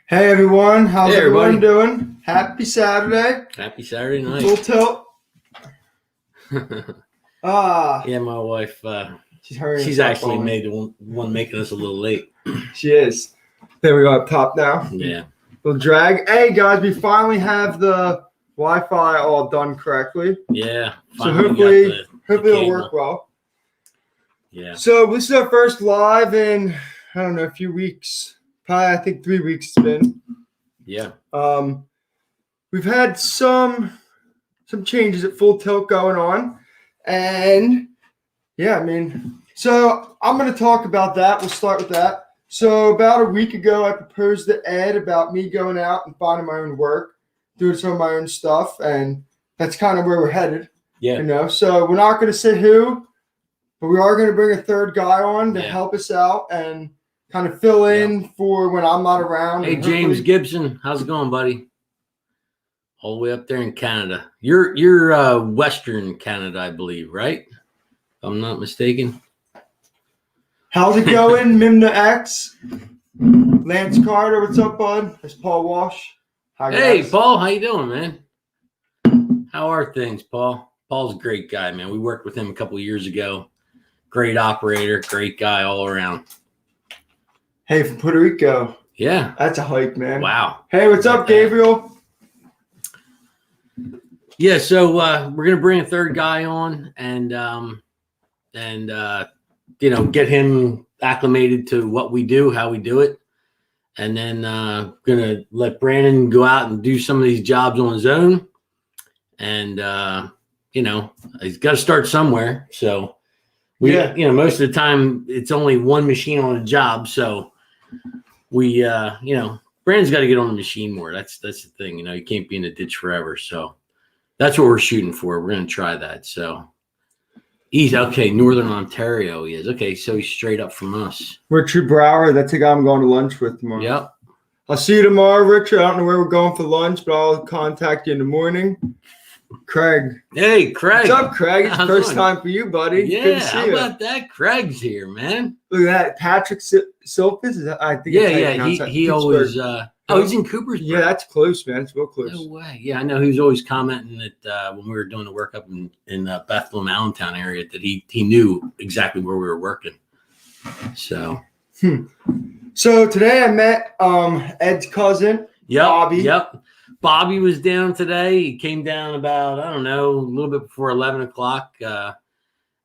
Hey everyone, how's Hey, everyone everybody. doing? Happy Saturday. Happy Saturday Full night. tilt. Ah, Yeah, my wife, she's hurrying she's us up actually on. made the one making us a little late. She is. There we go up top now. Yeah. Little drag. Hey guys, we finally have the Wi-Fi all done correctly. Yeah. So Finally hopefully got the it'll cable. work well. Yeah. So this is our first live in, I don't know, a few weeks. Probably I think 3 weeks it's been. Yeah. We've had some changes at Full Tilt going on. And yeah, I mean, so I'm going to talk about that. We'll start with that. So about a week ago, I proposed to Ed about me going out and finding my own work, doing some of my own stuff, and that's kind of where we're headed. Yeah. So we're not going to say who, but we are going to bring a third guy on to Yeah. help us out and kind of fill in for when I'm not around. Hey, and James hopefully- Gibson, how's it going, buddy? All the way up there in Canada. You're Western Canada, I believe, right? If I'm not mistaken. How's it going, Mimna X? Lance Carter, what's up, bud? There's Paul Walsh. Hi, Hey, guys. Paul, how you doing, man? How are things, Paul? Paul's a great guy, man. We worked with him a couple of years ago. Great operator, great guy all around. Hey, from Puerto Rico. Yeah. That's a hike, man. Wow. Hey, what's up, Gabriel? Yeah, so we're gonna bring a third guy on and get him acclimated to what we do, how we do it, and then gonna let Brandon go out and do some of these jobs on his own. And he's got to start somewhere. So most of the time it's only one machine on a job. So we Brandon's got to get on the machine more. That's the thing. You can't be in the ditch forever. So that's what we're shooting for. We're going to try that. So he's okay. Northern Ontario. He is. Okay. So he's straight up from us. Richard Brower. That's the guy I'm going to lunch with tomorrow. Yep. I'll see you tomorrow, Richard. I don't know where we're going for lunch, but I'll contact you in the morning. Craig. Hey, Craig. What's up, Craig? It's the first time for you, buddy. Yeah. Good to see How you. about that? Craig's here, man. Look at that. Patrick Silfus? Is that, I think He always he's in Coopersburg. Yeah, that's close, man. It's real close. No way. Yeah, I know. He was always commenting that when we were doing the work up in Bethlehem, Allentown area, that he knew exactly where we were working. So. So today I met Ed's cousin, Bobby. Yep. Bobby was down today. He came down about, I don't know, a little bit before 11 o'clock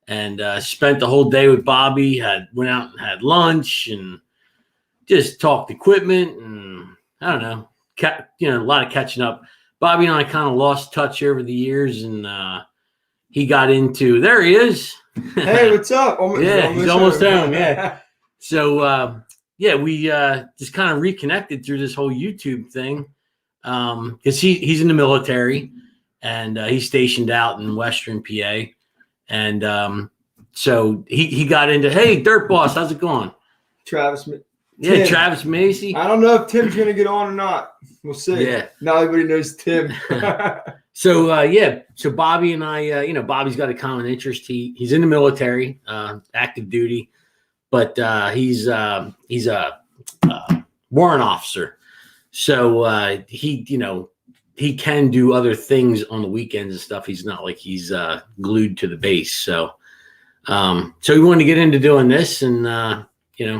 and spent the whole day with Bobby. Went out and had lunch and just talked equipment and I don't know, a lot of catching up. Bobby and I kind of lost touch over the years, and he got into. There he is. Hey, what's up? He's almost home. Yeah. So we just kind of reconnected through this whole YouTube thing because he's in the military and he's stationed out in Western PA, and so he got into. Hey, Dirt Boss, how's it going? Travis. Yeah, Travis Macy. I don't know if Tim's going to get on or not. We'll see. Yeah. Now everybody knows Tim. So Bobby and I, Bobby's got a common interest. He's in the military, active duty, but he's a warrant officer. So he can do other things on the weekends and stuff. He's not like he's glued to the base. So he wanted to get into doing this and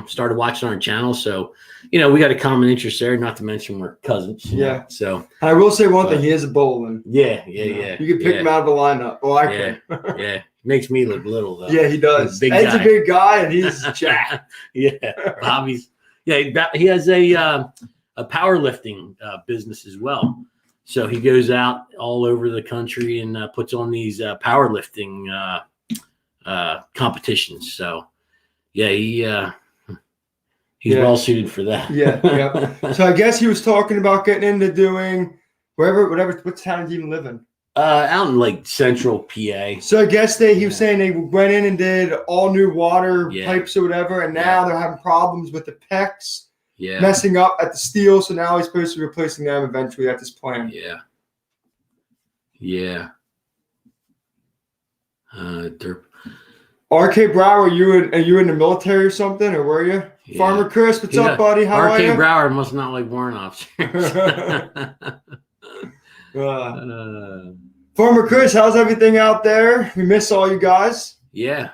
started watching our channel. So, we got a common interest there, not to mention we're cousins. Yeah. So I will say one thing, he is a bowling. Yeah. You can pick him out of the lineup. Well, I can. Yeah. Makes me look little though. Yeah, he does. Big Ed's guy. a big guy and he's jacked. Yeah. Bobby's. Yeah. He has a powerlifting business as well. So he goes out all over the country and puts on these powerlifting competitions. So yeah, he's well suited for that. Yeah. So I guess he was talking about getting into doing whatever. What town do you even live in? Out in like central PA. So I guess he was saying they went in and did all new water pipes or whatever, and now they're having problems with the PEX messing up at the steel. So now he's supposed to be replacing them eventually at this plant. Yeah. RK Brower, are you in the military or something, or were you? Yeah. Farmer Chris, what's up, buddy? How are RK you? Brower must not like warrant officers. Farmer Chris, how's everything out there? We miss all you guys. Yeah.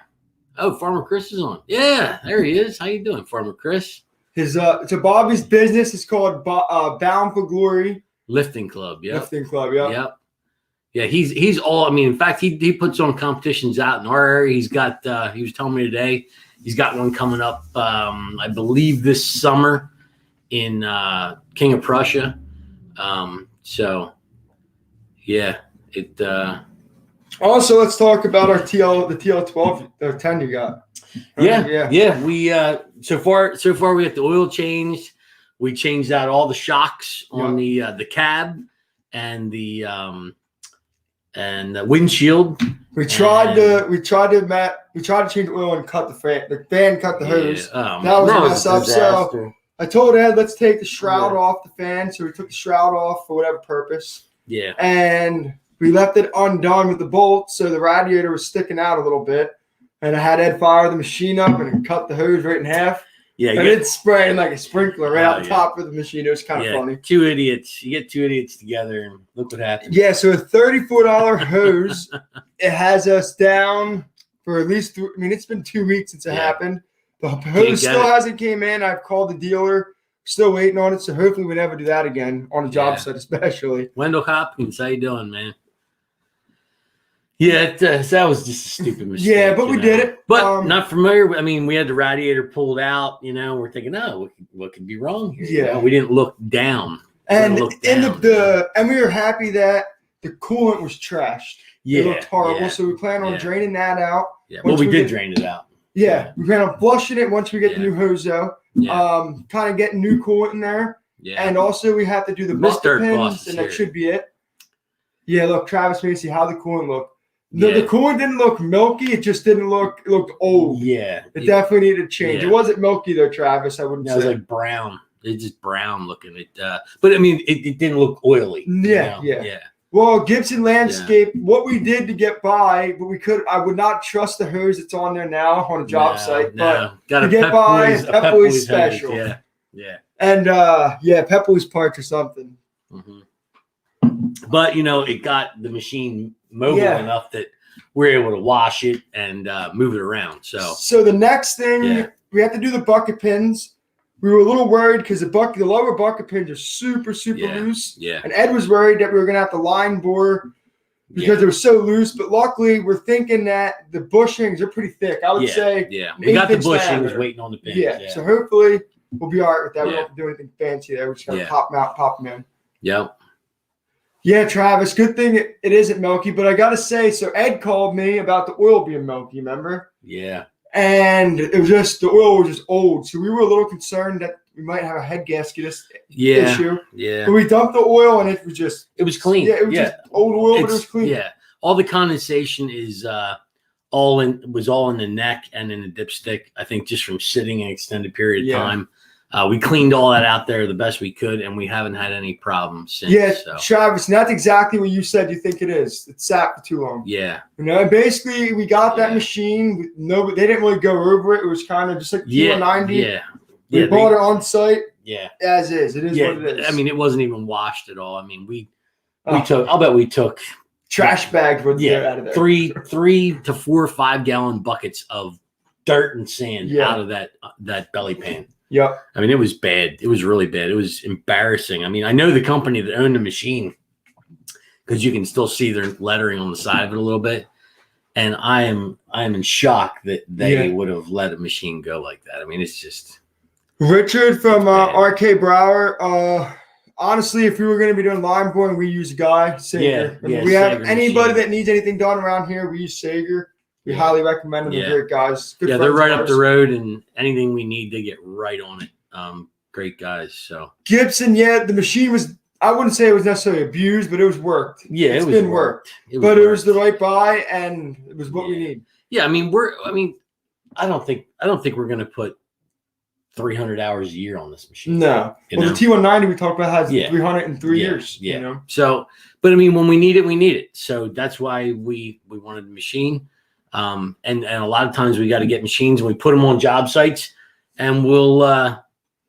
Oh, Farmer Chris is on. Yeah, there he is. How you doing, Farmer Chris? It's a Bobby's business. It's called Bound for Glory Lifting Club. Yep. Lifting Club. Yep. Yep. Yeah, he's all. I mean, in fact, he puts on competitions out in our area. He's got. He was telling me today he's got one coming up. I believe this summer in King of Prussia. So yeah, it. Also, let's talk about the TL12 or 10 you got. Yeah. We so far we got the oil changed. We changed out all the shocks on the cab and the windshield. We tried to change the oil and cut the fan. The fan cut the hose. That was a mess up. So I told Ed, let's take the shroud off the fan. So we took the shroud off for whatever purpose. Yeah. And we left it undone with the bolt, so the radiator was sticking out a little bit. And I had Ed fire the machine up and cut the hose right in half. Yeah, and it's spraying like a sprinkler right out the top of the machine. It was kind of funny. Two idiots. You get two idiots together, and look what happens. Yeah, so a $34 hose. It has us down for at least it's been 2 weeks since it happened. The hose still hasn't came in. I've called the dealer. Still waiting on it, so hopefully we never do that again on a job site, especially. Wendell Hopkins, how you doing, man? Yeah, that was just a stupid mistake. Yeah, but we did it. But not familiar. I mean, we had the radiator pulled out. We're thinking, what could be wrong here? Yeah, we didn't look down. And and we were happy that the coolant was trashed. It looked horrible, so we plan on draining that out. Yeah, well, we did drain it out. Yeah, we plan on flushing it once we get the new hose though. Yeah. Kind of getting new coolant in there. Yeah. And also we have to do the bucket pins, and that should be it. Yeah, look, Travis made see how the coolant looked. The coolant didn't look milky. It just didn't look. It looked old. Yeah. It definitely needed to change. Yeah. It wasn't milky though, Travis. I wouldn't say. It was like brown. It's just brown looking. But I mean, it didn't look oily. Yeah. Well, Gibson Landscape, what we did to get by, but I would not trust the hose that's on there now on a job site. But to get by, Pep Boys special. Hose. Yeah. And Pep Boys parts or something. Mm-hmm. But it got the machine mobile enough that we're able to wash it and move it around. So the next thing we have to do the bucket pins. We were a little worried because the lower bucket pins are super loose. Yeah. And Ed was worried that we were gonna have to line bore because they were so loose. But luckily, we're thinking that the bushings are pretty thick. I would say. Yeah. We got the bushings waiting on the pins. Yeah. So hopefully we'll be all right with that. We don't have to do anything fancy there. We're just gonna pop them in. Yep. Yeah, Travis, good thing it isn't milky, but I got to say, so Ed called me about the oil being milky, remember? Yeah. And it was just, the oil was just old. So we were a little concerned that we might have a head gasket issue. Yeah. But we dumped the oil and it was clean. Yeah, it was just old oil, but it was clean. Yeah. All the condensation is all in the neck and in the dipstick, I think just from sitting an extended period of time. We cleaned all that out there the best we could, and we haven't had any problems since. Yeah, so. Travis, and that's exactly what you said you think it is. It sat for too long. Yeah. And basically, we got that machine. They didn't really go over it. It was kind of just like T190. Yeah. We bought it on site. Yeah. As is. It is what it is. I mean, it wasn't even washed at all. I mean, I'll bet we took trash bags out of there. 3 to 4 5-gallon buckets of dirt and sand out of that belly pan. Yep. I mean, it was bad. It was really bad. It was embarrassing. I mean, I know the company that owned the machine because you can still see their lettering on the side of it a little bit. And I am in shock that they would have let a machine go like that. I mean, it's just Richard from RK Brower. Honestly, if we were going to be doing line boring, we use a guy, Sager. Yeah, we have anybody that needs anything done around here, we use Sager. We highly recommend them. They're great guys. Good they're right up the road, and anything we need, they get right on it. Great guys. So Gibson, the machine was. I wouldn't say it was necessarily abused, but it was worked. Yeah, it's been worked. It was the right buy, and it was what we need. Yeah, I mean, I don't think we're going to put 300 hours a year on this machine. No. The T190 we talked about has 303 years. Yeah. So, but I mean, when we need it, we need it. So that's why we wanted the machine. And a lot of times we got to get machines and we put them on job sites and we'll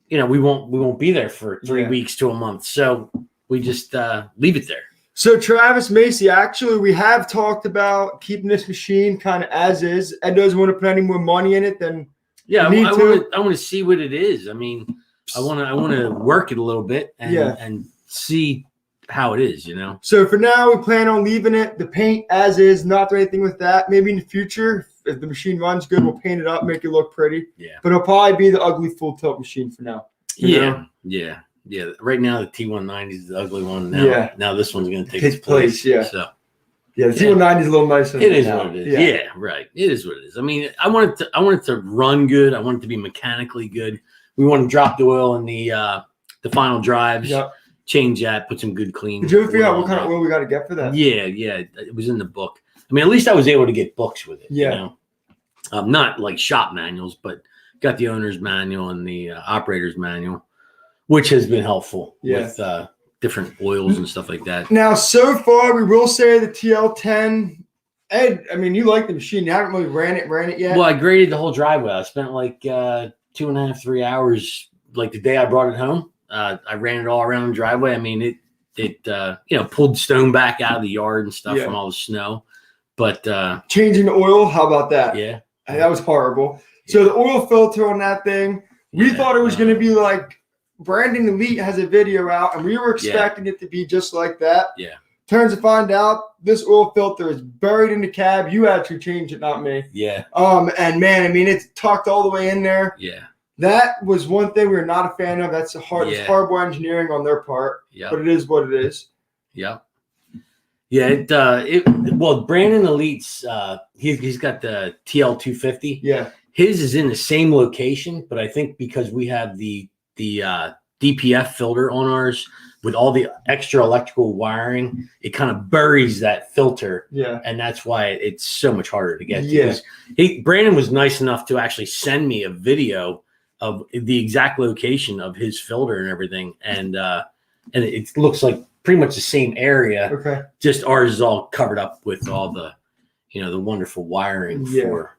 we won't be there for 3 Yeah. weeks to a month. So we just leave it there. So Travis Macy, actually, we have talked about keeping this machine kind of as is. Ed doesn't want to put any more money in it than Yeah, you need to. I want to see what it is. I mean, I want to work it a little bit and see how it is, So for now, we plan on leaving it, the paint as is, not doing anything with that. Maybe in the future, if the machine runs good, we'll paint it up, make it look pretty. Yeah. But it'll probably be the ugly full tilt machine for now. you know? Yeah. Right now, the T190 is the ugly one. Now this one's going to take its place. Yeah. So. Yeah, the T190 is a little nicer. It is what it is. Yeah, right. It is what it is. I mean, I want it to run good. I want it to be mechanically good. We want to drop the oil in the final drives. Yep. Change that. Put some good clean. Did you ever figure out what kind of oil we got to get for that? Yeah. It was in the book. I mean, at least I was able to get books with it. Yeah. Not like shop manuals, but got the owner's manual and the operator's manual, which has been helpful with different oils and stuff like that. Now, so far, we will say the TL10. Ed, I mean, you like the machine. You haven't really ran it yet. Well, I graded the whole driveway. I spent like 2.5, 3 hours. Like the day I brought it home, I ran it all around the driveway. I mean, it pulled stone back out of the yard and stuff from all the snow. But changing the oil, how about that? Yeah, that was horrible. So the oil filter on that thing, we thought it was going to be like Brandon Elite has a video out, and we were expecting it to be just like that. Yeah. Turns to find out this oil filter is buried in the cab. You actually changed it, not me. Yeah. And man, I mean, it's tucked all the way in there. Yeah. That was one thing we were not a fan of. That's it's horrible engineering on their part. Yeah. But it is what it is. Yeah. Yeah. Well, Brandon Elite's he's got the TL250. Yeah. His is in the same location, but I think because we have the DPF filter on ours with all the extra electrical wiring, it kind of buries that filter. Yeah. And that's why it's so much harder to get to. Brandon was nice enough to actually send me a video of the exact location of his filter and everything. And it looks like pretty much the same area. Okay. Just ours is all covered up with all the, the wonderful wiring for,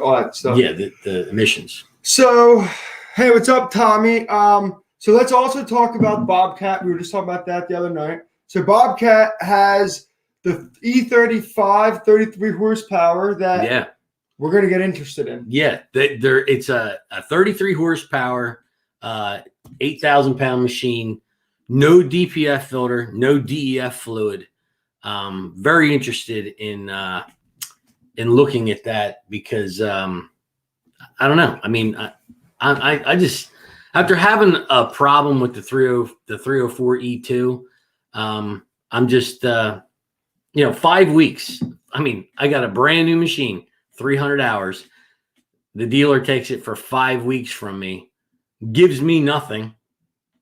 all that stuff. Yeah, the emissions. So, hey, what's up, Tommy? So let's also talk about Bobcat. We were just talking about that the other night. So Bobcat has the E35 33 horsepower that we're going to get interested in. Yeah, it's a 33 horsepower, 8,000 pound machine, no DPF filter, no DEF fluid. Very interested in looking at that because I don't know. I mean, I just after having a problem with the 304 E2, I'm just 5 weeks. I mean, I got a brand new machine, 300 hours. The dealer takes it for 5 weeks from me, gives me nothing,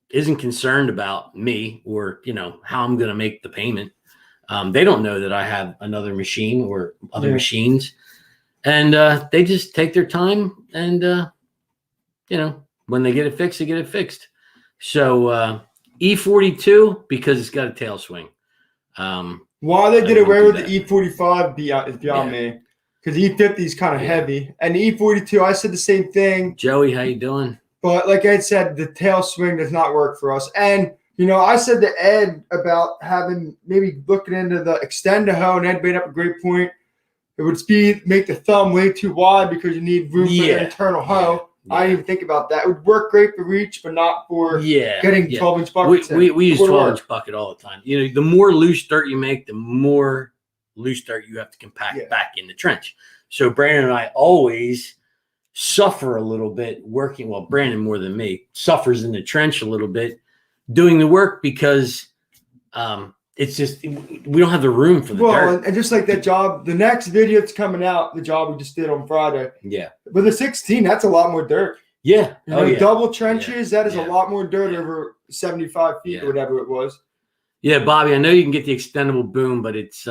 isn't concerned about me or how I'm going to make the payment. They don't know that I have another machine or other machines, and they just take their time and when they get it fixed, they get it fixed. So E42 because it's got a tail swing. Why they did away with the E45 is beyond me, because E50 is kind of heavy, and the E42 I said the same thing. Joey, how you doing? But like I said, the tail swing does not work for us, and. I said to Ed about maybe looking into the extender hoe, and Ed made up a great point. It would make the thumb way too wide because you need room for the internal hoe. Yeah. I didn't even think about that. It would work great for reach, but not for getting 12-inch buckets. We use 12-inch bucket all the time. The more loose dirt you make, the more loose dirt you have to compact back in the trench. So Brandon and I always suffer a little bit working. Well, Brandon more than me suffers in the trench a little bit. Doing the work because it's just we don't have the room for the dirt. And just like that job, the next video that's coming out, the job we just did on Friday. Yeah. With the 16, that's a lot more dirt. Yeah. Double trenches, that is a lot more dirt over 75 feet or whatever it was. Yeah, Bobby, I know you can get the extendable boom, but it's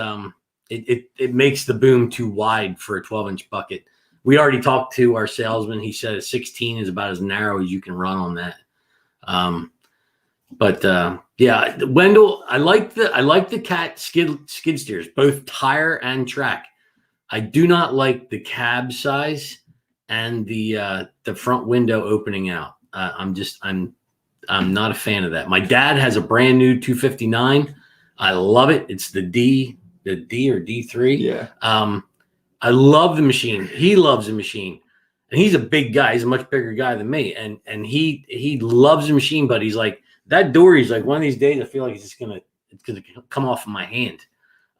it makes the boom too wide for a 12-inch bucket. We already talked to our salesman. He said a 16 is about as narrow as you can run on that. But Wendell, I like the Cat skid steers, both tire and track. I do not like the cab size and the front window opening out. I'm not a fan of that. My dad has a brand new 259. I love it. It's the D or D3. Yeah. I love the machine. He loves the machine, and he's a big guy. He's a much bigger guy than me, and he loves the machine. But he's like, that door. He's like, one of these days, I feel like it's gonna come off of my hand.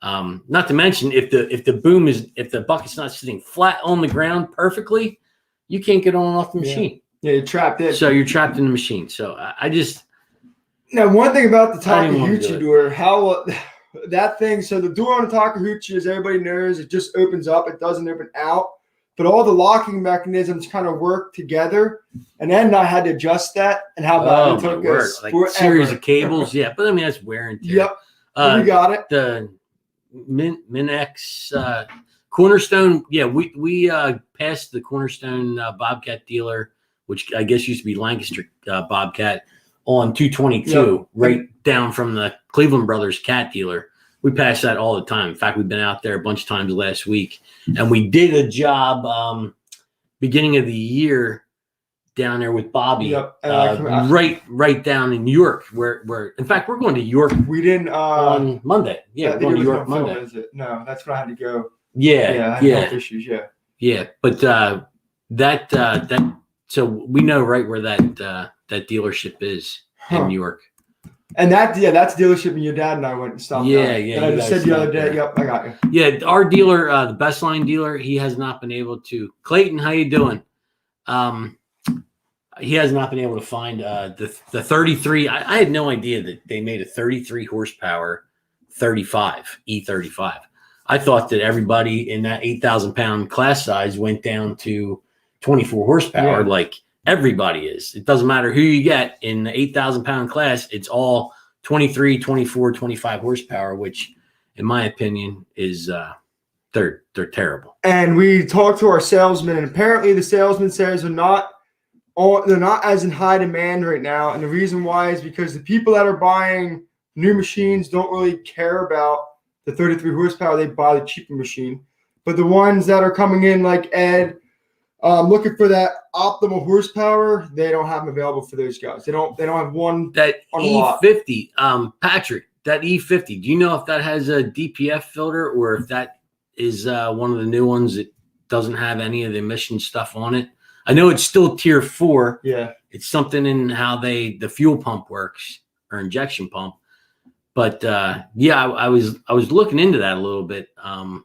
Not to mention, if the bucket's not sitting flat on the ground perfectly, you can't get on and off the machine. Yeah, you're trapped in. So you're trapped in the machine. So I just. Now, one thing about the Takaheuchi door, how that thing, so the door on the Takaheuchi, as everybody knows, it just opens up. It doesn't open out. But all the locking mechanisms kind of work together. And then I had to adjust that. And how about it took us like a series of cables. Yeah, but I mean, that's wear and tear. Yep. We got it. The Min-X Cornerstone. Yeah, we passed the Cornerstone Bobcat dealer, which I guess used to be Lancaster Bobcat, on 222, right down from the Cleveland Brothers cat dealer. We pass that all the time. In fact, we've been out there a bunch of times last week, and we did a job beginning of the year down there with Bobby. Yep. Right down in York, where in fact we're going to York. We didn't on Monday. Yeah, we're going to York Monday. Film, is it? No, that's when I had to go. Yeah. I had health issues. Yeah. But that so we know right where that dealership is in New York. And that's dealership, and your dad and I went and stopped. Yeah. And I just said the other day, yep, I got you. Yeah, our dealer, the Best Line dealer, he has not been able to. Clayton, how you doing? He has not been able to find the 33. I had no idea that they made a 33 horsepower 35 E35. I thought that everybody in that 8,000 pound class size went down to 24 horsepower, like everybody is. It doesn't matter who you get in the 8,000 pound class. It's all 23, 24, 25 horsepower, which in my opinion is they're terrible. And we talked to our salesman, and apparently the salesman says they're not as in high demand right now. And the reason why is because the people that are buying new machines don't really care about the 33 horsepower. They buy the cheaper machine. But the ones that are coming in like Ed, looking for that optimal horsepower, they don't have them available for those guys. They don't have one that on E50. Patrick, that E50. Do you know if that has a DPF filter or if that is one of the new ones that doesn't have any of the emission stuff on it? I know it's still tier 4. Yeah, it's something in how the fuel pump works or injection pump. But I was looking into that a little bit. I'm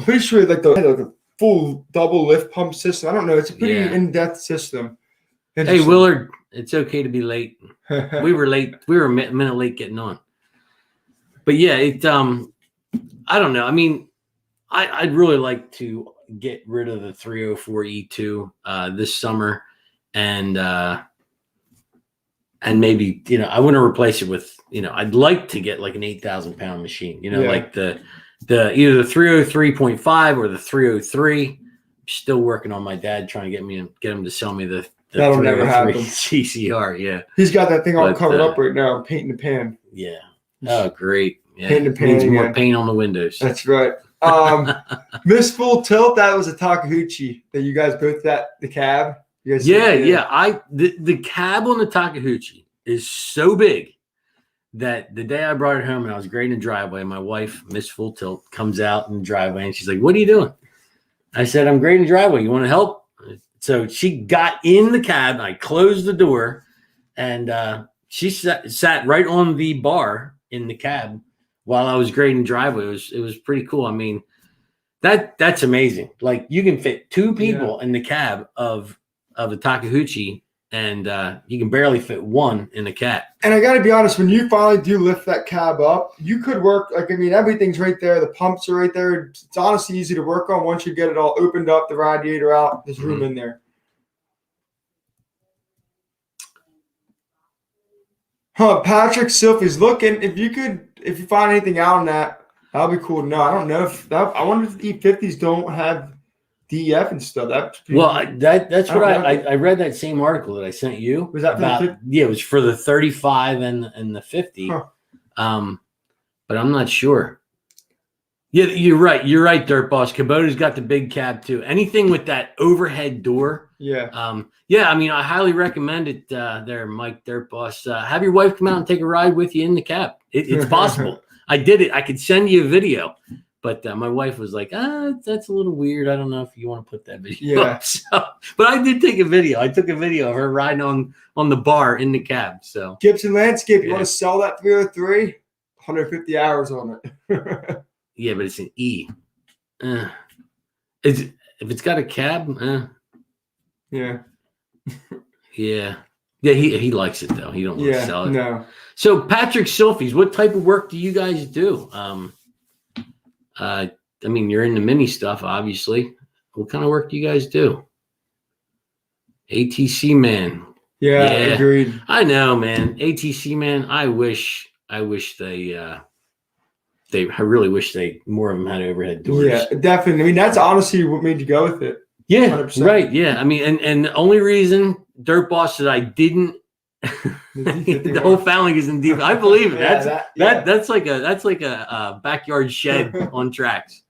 pretty sure like the full double lift pump system. I don't know. It's a pretty in-depth system. Hey, Willard, it's okay to be late. We were late. We were a minute late getting on. But yeah, I don't know. I mean, I'd really like to get rid of the 304 E2 this summer, and maybe I want to replace it with I'd like to get like an 8,000 pound machine. Like the either the 303.5 or the 303. I'm still working on my dad trying to get him to sell me the that'll never happen. CCR. Yeah, he's got that thing all covered up right now, painting the pan. Yeah. Oh, great. Yeah. Painting the pan. Needs more paint on the windows. That's right. Miss Full Tilt, that was a Takaheuchi that you guys both got the cab. You guys the cab on the Takaheuchi is so big that the day I brought it home and I was grading the driveway, my wife, Miss Full Tilt, comes out in the driveway and she's like, "What are you doing?" I said, "I'm grading the driveway. You want to help?" So she got in the cab. I closed the door, and she sat right on the bar in the cab while I was grading the driveway. It was pretty cool. I mean, that's amazing. Like you can fit 2 people in the cab of a Takaheuchi, and you can barely fit 1 in a cab. And I got to be honest, when you finally do lift that cab up, you could work. Like, I mean, everything's right there. The pumps are right there. It's honestly easy to work on once you get it all opened up, the radiator out. There's room in there. Patrick Silfie's looking. If you find anything out on that, that'll be cool to know. I don't know if I wonder if the E50s don't have DEF and stuff. That's what I read that same article that I sent you. Was that about? It was for the 35 and the 50. But I'm not sure. Yeah, you're right. You're right, Dirt Boss. Kubota's got the big cab too. Anything with that overhead door. Yeah. Yeah. I mean, I highly recommend it. There, Mike, Dirt Boss. Have your wife come out and take a ride with you in the cab. It's possible. I did it. I could send you a video, but my wife was like, that's a little weird. I don't know if you want to put that video up. So, but I did take a video. I took a video of her riding on the bar in the cab. So Gibson Landscape, you want to sell that 303? 150 hours on it. Yeah, but it's an E. If it's got a cab, yeah. Yeah. Yeah, he likes it though. He don't want to sell it. No. So Patrick Silfies, what type of work do you guys do? I mean, you're in the mini stuff, obviously. What kind of work do you guys do? ATC man. Yeah, agreed. I know, man. ATC man. I really wish more of them had overhead doors. Yeah, definitely. I mean, that's honestly what made you go with it. Yeah, 100%. right. Yeah, I mean, and the only reason Dirt Boss that I didn't, the whole family is in deep. I believe it. That's like a backyard shed on tracks.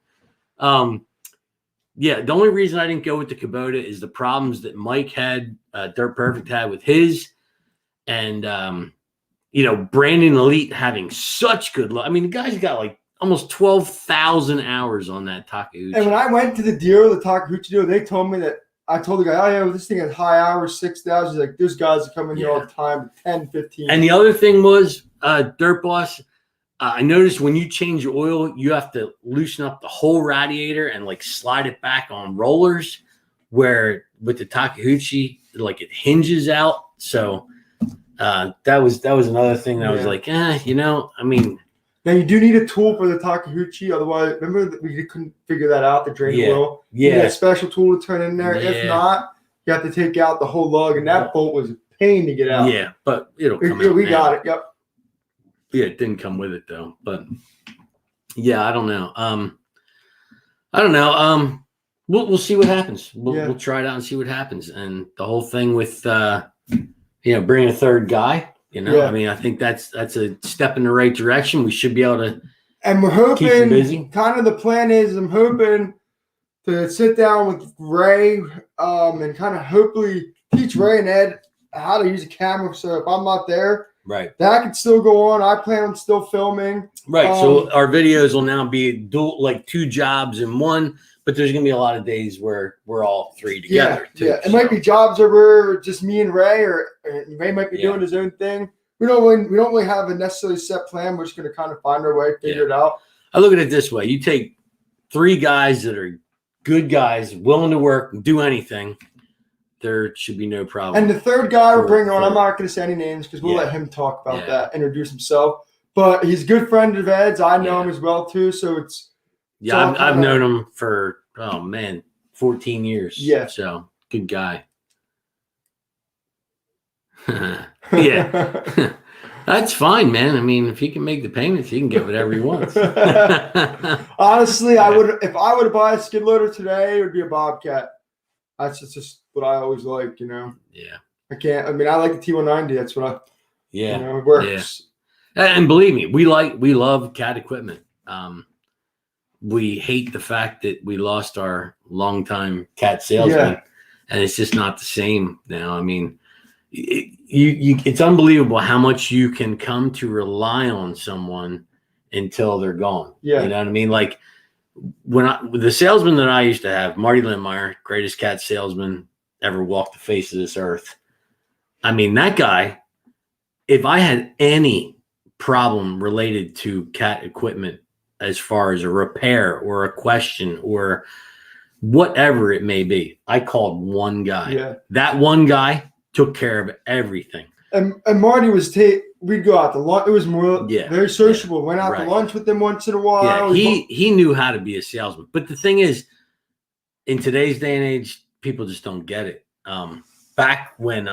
Yeah, the only reason I didn't go with the Kubota is the problems that Mike had, Dirt Perfect had with his, and Brandon Elite having such good luck. I mean, the guy's got like almost 12,000 hours on that Takeuchi. And when I went to the dealer, the Takeuchi dealer, they told me that I told the guy, oh, yeah, well, this thing has high hours, 6,000. He's like, there's guys that come in here all the time, 10, 15. And the other thing was, Dirt Boss, I noticed when you change your oil, you have to loosen up the whole radiator and like slide it back on rollers, where with the Takeuchi, like it hinges out. So that was another thing that I was like, I mean. Now you do need a tool for the Takeuchi, otherwise, remember that we couldn't figure that out, the drain oil. Yeah. You need a special tool to turn in there. Yeah. If not, you have to take out the whole lug, and that bolt was a pain to get out. Yeah, but it'll come out. We got it. Yep. Yeah, it didn't come with it though. But yeah, I don't know. We'll see what happens. We'll try it out and see what happens. And the whole thing with bringing a third guy. I mean, I think that's a step in the right direction. We should be able to. And we're hoping. Keep him busy. Kind of the plan is, I'm hoping to sit down with Ray and kind of hopefully teach Ray and Ed how to use a camera. So if I'm not there, right, that could still go on. I plan on still filming. Right. So our videos will now be dual, like 2 jobs in one. But there's gonna be a lot of days where we're all 3 together. Yeah, it might be jobs where just me and Ray, or Ray might be doing his own thing. We don't really have a necessarily set plan. We're just gonna kind of find our way, figure it out. I look at it this way: you take 3 guys that are good guys, willing to work and do anything. There should be no problem. And the third guy we're bringing on, I'm not gonna say any names because we'll let him talk about that, introduce himself. But he's a good friend of Ed's. I know him as well too, so it's. Yeah, I've known him for 14 years. Yeah. So good guy. Yeah. That's fine, man. I mean, if he can make the payments, he can get whatever he wants. Honestly, if I would buy a skid loader today, it would be a Bobcat. That's just what I always like, Yeah. I like the T190. That's what it works. Yeah. And believe me, we love cat equipment. We hate the fact that we lost our longtime cat salesman, and it's just not the same now. I mean, it's unbelievable how much you can come to rely on someone until they're gone. Yeah. You know what I mean? Like the salesman that I used to have, Marty Lindmeyer, greatest cat salesman ever walked the face of this earth. I mean, that guy, if I had any problem related to cat equipment, as far as a repair or a question or whatever it may be, I called one guy. Yeah. That one guy took care of everything. And Marty was we'd go out to lunch. It was more very sociable. Went out to lunch with him once in a while. Yeah, he knew how to be a salesman. But the thing is, in today's day and age, people just don't get it. Back when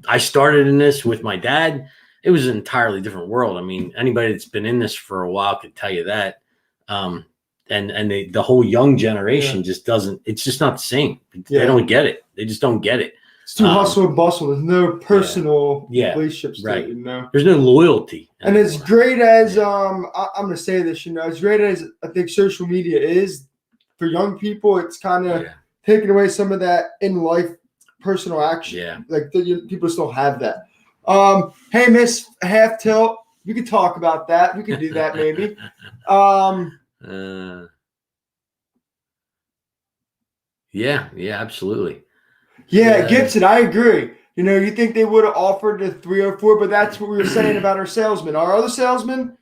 I started in this with my dad, it was an entirely different world. I mean, anybody that's been in this for a while could tell you that. And the whole young generation just doesn't. It's just not the same. They don't get it. They just don't get it. It's too hustle and bustle. There's no personal Yeah. relationships, Right. You know, there's no loyalty. and anymore. as great as I'm gonna say this, you know, as great as I think social media is for young people, it's kind of taking away some of that in life personal action. Yeah. Like people still have that. Hey, Miss Half Tilt, we could talk about that. We could do that maybe. Yeah, absolutely. Yeah, Gibson, I agree. You know, you think they would have offered the 304, but that's what we were saying about our salesman. Our other salesman,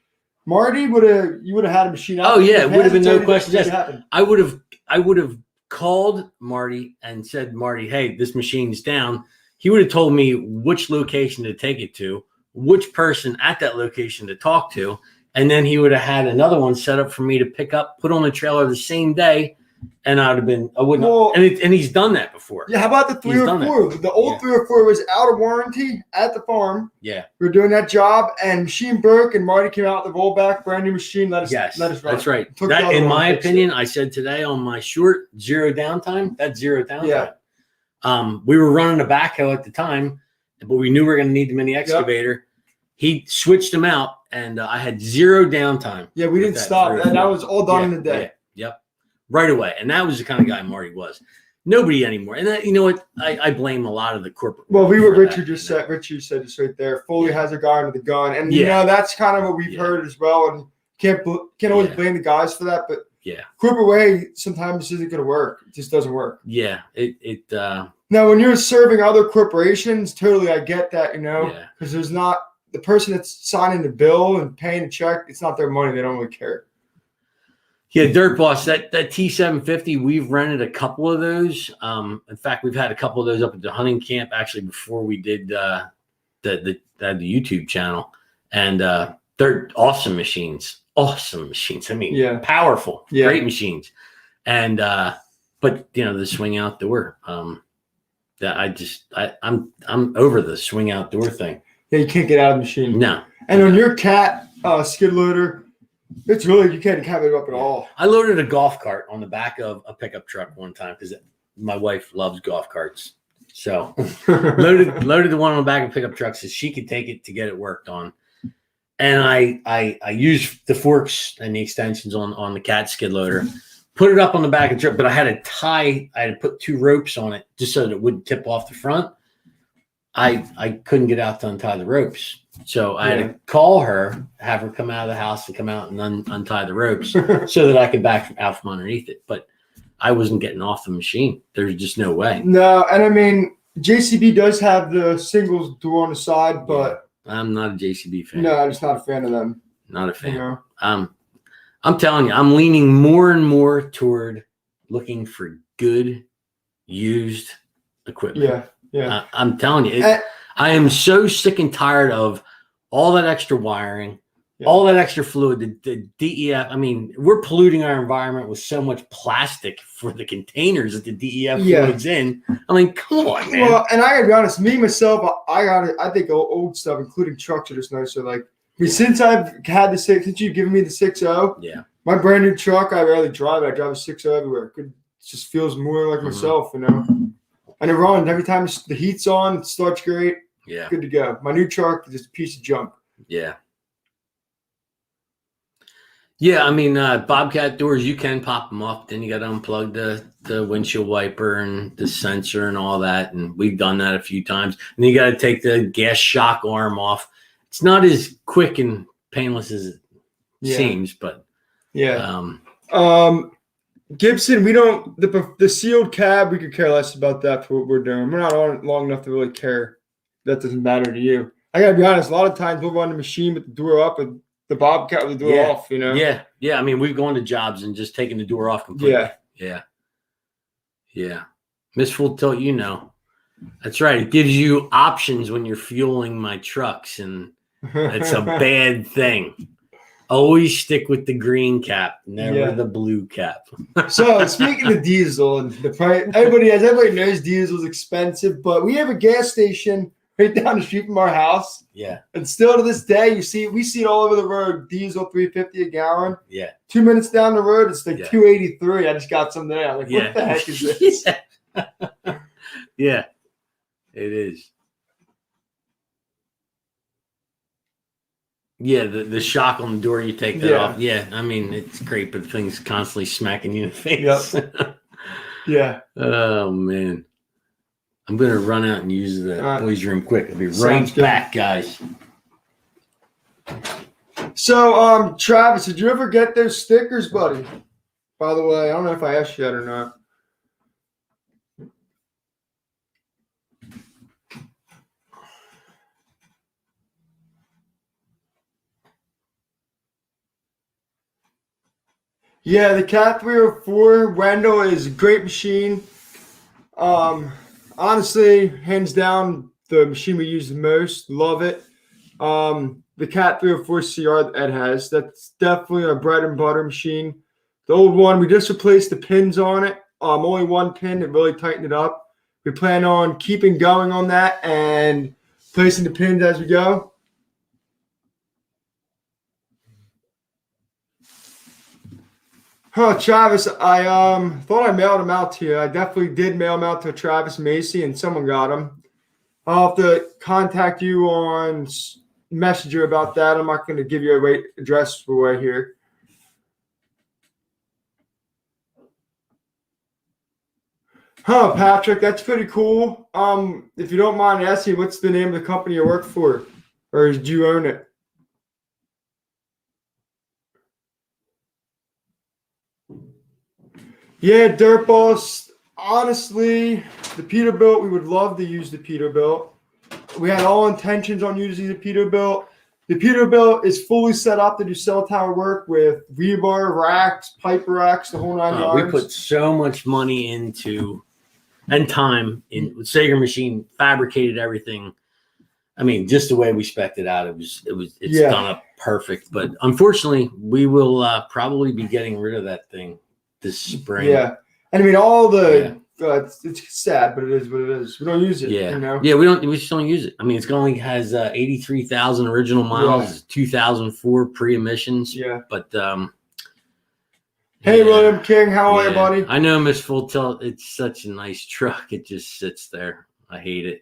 Marty, you would have had a machine out. Oh yeah, it would have been no questions asked. I would have called Marty and said, Marty, hey, this machine's down. He would have told me which location to take it to, which person at that location to talk to, and then he would have had another one set up for me to pick up, put on the trailer the same day. And I wouldn't. Well, and he's done that before. Yeah, how about the 304? The old 304 was out of warranty at the farm. Yeah, we were doing that job, and machine broke, and Marty came out with the rollback, brand new machine. Let us run. That's right. That, in my opinion, I said today on my short, zero downtime. That's zero downtime. Yeah. We were running a backhoe at the time, but we knew we were going to need the mini excavator. Yep. He switched them out, and I had zero downtime. Yeah, we didn't stop. That was all done in a day. Yep. Right away. And that was the kind of guy Marty was. Nobody anymore. And that, you know what? I blame a lot of the corporate. Well, Richard said this right there. Foley has a guy under the gun. And, you know, that's kind of what we've heard as well. And can't always blame the guys for that. But corporate way sometimes isn't going to work. It just doesn't work. Yeah. Now, when you're serving other corporations, totally I get that, you know, because there's not the person that's signing the bill and paying the check. It's not their money. They don't really care. Yeah, Dirt Boss, that T750, we've rented a couple of those. In fact, we've had a couple of those up at the hunting camp actually before we did the YouTube channel. And they're awesome machines. Awesome machines. I mean, powerful, great machines. And but you know, the swing outdoor. That I'm over the swing outdoor thing. Yeah, you can't get out of the machine. No. And on your cat skid loader, it's really, you can't have it up at all. I loaded a golf cart on the back of a pickup truck one time because my wife loves golf carts. So loaded the one on the back of pickup truck so she could take it to get it worked on. And I used the forks and the extensions on the cat skid loader, put it up on the back of the truck, but I had to put 2 ropes on it just so that it wouldn't tip off the front. I couldn't get out to untie the ropes. So I had to call her, have her come out of the house to come out and untie the ropes so that I could back out from underneath it. But I wasn't getting off the machine. There's just no way. No, and I mean, JCB does have the singles door on the side, but I'm not a JCB fan. No, I'm just not a fan of them. Not a fan. You know? I'm telling you, I'm leaning more and more toward looking for good used equipment. Yeah. I'm telling you, I am so sick and tired of all that extra wiring, all that extra fluid, the DEF. I mean, we're polluting our environment with so much plastic for the containers that the DEF fluid's in. I mean, come on, man. Well, and I gotta be honest, me myself, I think old stuff, including trucks, are just nicer. Like, I mean, since I've had since you've given me the 6.0, my brand new truck, I rarely drive. I drive a 6.0 everywhere. It just feels more like myself, you know. And it runs every time the heat's on. It starts great. Yeah, good to go. My new truck is just a piece of junk. Yeah. I mean, Bobcat doors, you can pop them off. Then you got to unplug the windshield wiper and the sensor and all that. And we've done that a few times. And you got to take the gas shock arm off. It's not as quick and painless as it seems, but Gibson, we don't the sealed cab. We could care less about that for what we're doing. We're not on it long enough to really care. That doesn't matter to you. I gotta be honest. A lot of times we'll run the machine with the door up and the Bobcat with the door off. You know. Yeah. I mean, we've gone to jobs and just taken the door off completely. Yeah. Miss Full Tilt, you know. That's right. It gives you options when you're fueling my trucks, and it's a bad thing. Always stick with the green cap, never the blue cap. So speaking of diesel and the price, everybody knows diesel is expensive, but we have a gas station right down the street from our house. Yeah. And still to this day, we see it all over the road. Diesel $3.50 a gallon. Yeah. 2 minutes down the road, it's like $2.83. I just got some there. I'm like, what the heck is this? Yeah. It is. Yeah, the shock on the door, you take that off. Yeah, I mean, it's great, but the thing's constantly smacking you in the face. Yep. Yeah. Oh, man. I'm going to run out and use the boys' room quick. I'll be right back, guys. So, Travis, did you ever get those stickers, buddy? By the way, I don't know if I asked you that or not. Yeah, the Cat 304 Wendell is a great machine. Honestly, hands down, the machine we use the most. Love it. The Cat 304 CR that Ed has, that's definitely a bread and butter machine. The old one, we just replaced the pins on it. Only one pin to really tighten it up. We plan on keeping going on that and placing the pins as we go. Huh, Travis, I thought I mailed them out to you. I definitely did mail them out to Travis Macy, and someone got them. I'll have to contact you on Messenger about that. I'm not going to give you a right address right here. Huh, Patrick, that's pretty cool. If you don't mind asking, what's the name of the company you work for, or do you own it? Yeah, Dirt Boss. Honestly, the Peterbilt, we would love to use the Peterbilt. We had all intentions on using the Peterbilt. The Peterbilt is fully set up to do cell tower work with rebar racks, pipe racks, the whole 9 yards. We put so much money into and time in Sager machine, fabricated everything. I mean, just the way we spec'd it out, it's done up perfect. But unfortunately, we will probably be getting rid of that thing this spring. Yeah, and I mean all the it's sad, but it is what it is. We don't use it. Yeah, you know? Yeah, we just don't use it. I mean, it's only has 83,000 original miles, 2004 pre-emissions. Yeah, but hey, William King, how are you, buddy? I know, Miss Full Tilt. It's such a nice truck. It just sits there. I hate it.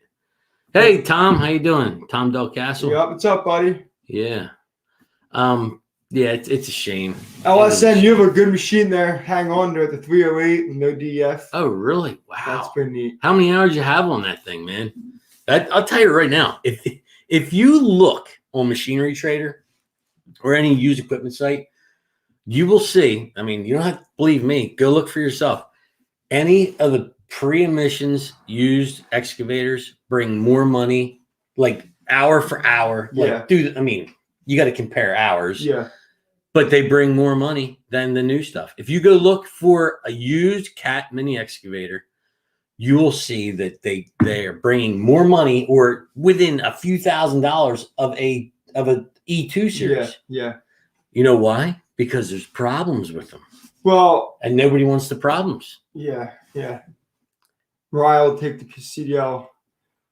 Hey, Tom, how you doing? Tom Del Castle. Yeah, what's up, buddy? Yeah. Yeah, it's a shame. LSN, you have a good machine there. Hang on to it, the 308 with no DF. Oh, really? Wow. That's pretty neat. How many hours you have on that thing, man? I'll tell you right now, if you look on Machinery Trader or any used equipment site, you will see, I mean, you don't have to believe me. Go look for yourself. Any of the pre-emissions used excavators bring more money, like hour for hour. Like, dude, I mean, you got to compare hours. Yeah. But they bring more money than the new stuff. If you go look for a used Cat mini excavator, you will see that they are bringing more money, or within a few $1,000s of a E2 series. Yeah. You know why? Because there's problems with them. Well, and nobody wants the problems. Yeah. Mariah will take the CDL.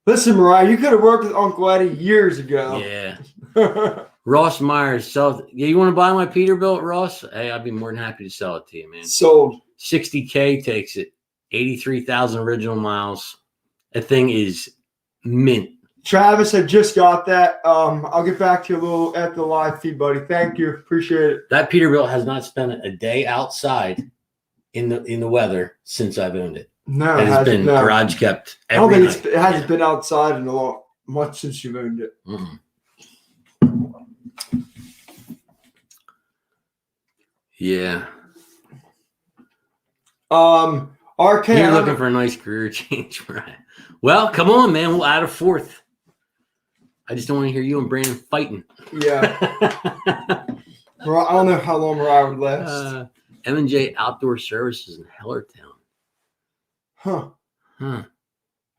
Listen, Mariah, you could have worked with Uncle Eddie years ago. Yeah. Ross Myers, you want to buy my Peterbilt, Ross? Hey, I'd be more than happy to sell it to you, man. Sold. 60K takes it. 83,000 original miles. That thing is mint. Travis, I just got that. I'll get back to you a little after the live feed, buddy. Thank you. Appreciate it. That Peterbilt has not spent a day outside in the weather since I've owned it. No, it has been garage kept every I don't night. think it hasn't been outside in much since you've owned it. Mm-hmm. Yeah. RK, you're looking for a nice career change, right? Well, come on, man. We'll add a fourth. I just don't want to hear you and Brandon fighting. Yeah. I don't know how long Mariah would last. M&J Outdoor Services in Hellertown. Huh. No,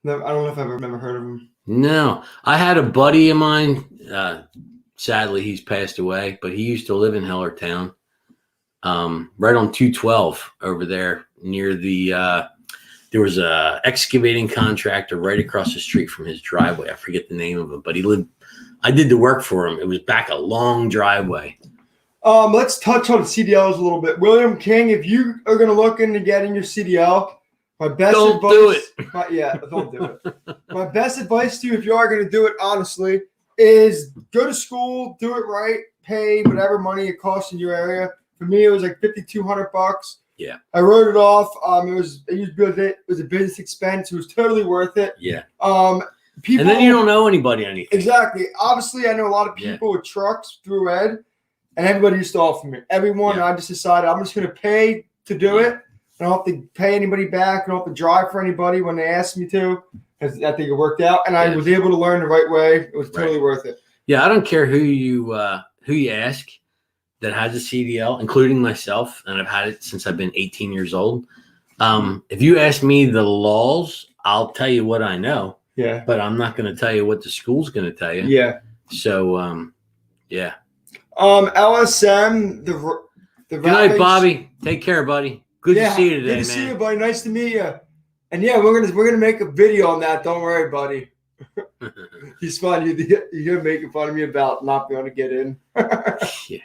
I don't know if I've ever heard of him. No. I had a buddy of mine. Sadly, he's passed away, but he used to live in Hellertown. Right on 212 over there near the there was a excavating contractor right across the street from his driveway. I forget the name of it, but I did the work for him. It was back a long driveway. Let's touch on CDLs a little bit. William King, if you are going to look into getting your CDL, My best Don't advice, do it. Don't do it. My best advice to you, if you are going to do it honestly, is go to school, do it right, pay whatever money it costs in your area. For me, it was like $5,200. Yeah. I wrote it off. It was a business expense. It was totally worth it. Yeah. People, and then you don't owe anybody anything. Exactly. Obviously, I know a lot of people with trucks through Ed, and everybody used to offer me. Everyone, and I just decided I'm just going to pay to do it. I don't have to pay anybody back. I don't have to drive for anybody when they ask me to. I think it worked out, and I was able to learn the right way. It was totally worth it. Yeah, I don't care who you ask that has a CDL, including myself, and I've had it since I've been 18 years old. If you ask me the laws, I'll tell you what I know. Yeah. But I'm not going to tell you what the school's going to tell you. Yeah. So, yeah. LSM, the Good night, Bobby. Take care, buddy. Good to see you today, man. Good to see you, buddy. Nice to meet you. And yeah, we're gonna make a video on that. Don't worry, buddy. He's fun. You're making fun of me about not being able to get in. Yeah.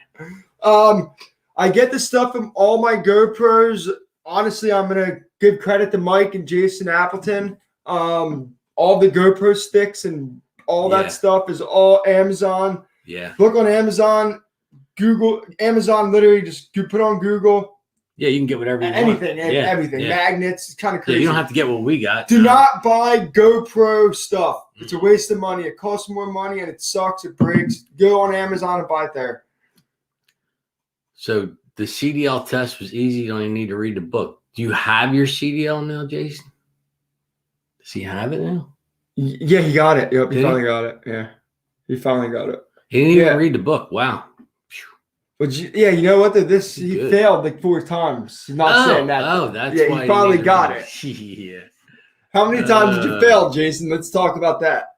I get the stuff from all my GoPros. Honestly, I'm gonna give credit to Mike and Jason Appleton. All the GoPro sticks and all that stuff is all Amazon. Yeah. Look on Amazon, Google. Amazon literally just you put on Google. Yeah, you can get whatever you anything, want. everything. Yeah. Magnets. It's kind of crazy. Yeah, you don't have to get what we got. Do not buy GoPro stuff. It's a waste of money. It costs more money and it sucks. It breaks. Go on Amazon and buy it there. So the CDL test was easy. You don't even need to read the book. Do you have your CDL now, Jason? Does he have it now? Yeah, he got it. Yep, he finally got it. Yeah, he finally got it. He didn't even read the book. Wow. But you know what? He failed like 4 times. He's not saying that. Oh, that's why he finally got it. Yeah. How many times did you fail, Jason? Let's talk about that.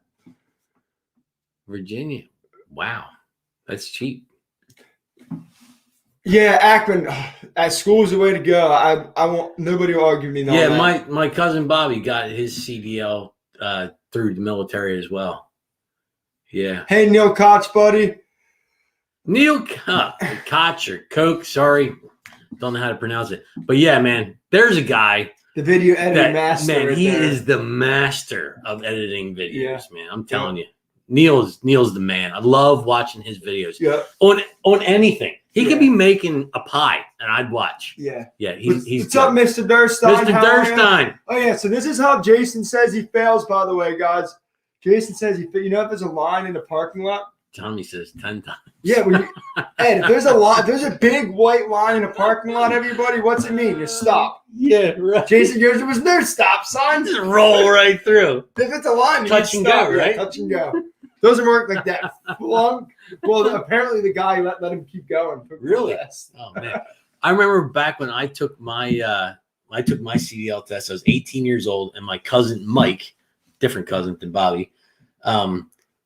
Virginia. Wow, that's cheap. Yeah, Akron. At school is the way to go. I won't. Nobody will argue with me. Yeah, my cousin Bobby got his CDL through the military as well. Yeah. Hey, Neil Koch, buddy. Neil Koch or Coke. Sorry, don't know how to pronounce it. But yeah, man, there's a guy. The video editing master. Man, he is the master of editing videos, man. I'm telling you. Neil's the man. I love watching his videos. Yeah. On anything. He could be making a pie and I'd watch. Yeah. Yeah. He's What's up, Mr. Durstein? Mr. Durstein. Oh yeah. So this is how Jason says he fails, by the way, guys. Jason says if there's a line in the parking lot. Tommy says 10 times. Yeah, Ed, if there's a big white line in a parking lot, everybody, what's it mean? You stop. Yeah, right. Jason goes, there was no stop sign. Just roll right through. If it's a line, you touch and stop. go, right? Yeah, touch and go. Doesn't work like that long. Well, apparently the guy let him keep going. Really? Oh man. I remember back when I took my CDL test. I was 18 years old, and my cousin Mike, different cousin than Bobby,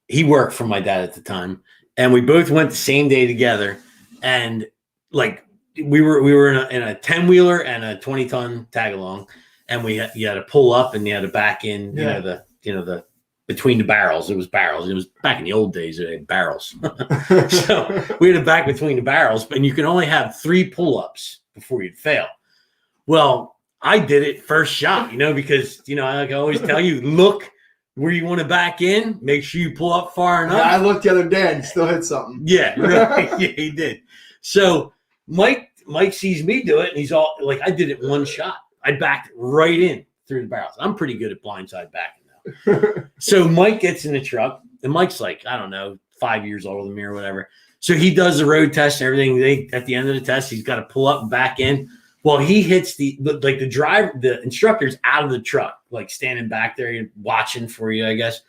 he worked for my dad at the time, and we both went the same day together. And like we were in a 10-wheeler and a 20-ton tag along, and you had to pull up and you had to back in. You know the between the barrels. It was barrels. It was back in the old days. They had barrels, so we had to back between the barrels. And you can only have 3 pull-ups before you'd fail. Well, I did it first shot, because I always tell you, look where you want to back in, make sure you pull up far enough. Yeah, I looked the other day and still hit something. Yeah, right. Yeah, he did. So Mike sees me do it, and he's all like, I did it one shot. I backed right in through the barrels. I'm pretty good at blindside backing now. So Mike gets in the truck, and Mike's like, I don't know, 5 years older than me or whatever. So he does the road test and everything. At the end of the test, he's got to pull up and back in. Well, he hits the instructor's out of the truck, like standing back there watching for you, I guess.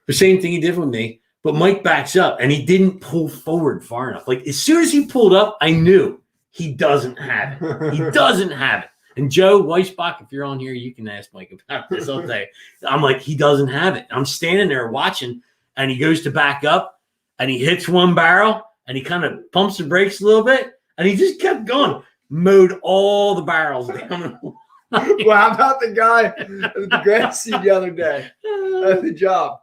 The same thing he did with me, but Mike backs up and he didn't pull forward far enough. Like as soon as he pulled up, I knew he doesn't have it. He doesn't have it. And Joe Weisbach, if you're on here, you can ask Mike about this all day. I'm like, he doesn't have it. I'm standing there watching, and he goes to back up and he hits one barrel and he kind of pumps the brakes a little bit and he just kept going. Mowed all the barrels down. Well, how about the guy at the grass seed the other day at the job?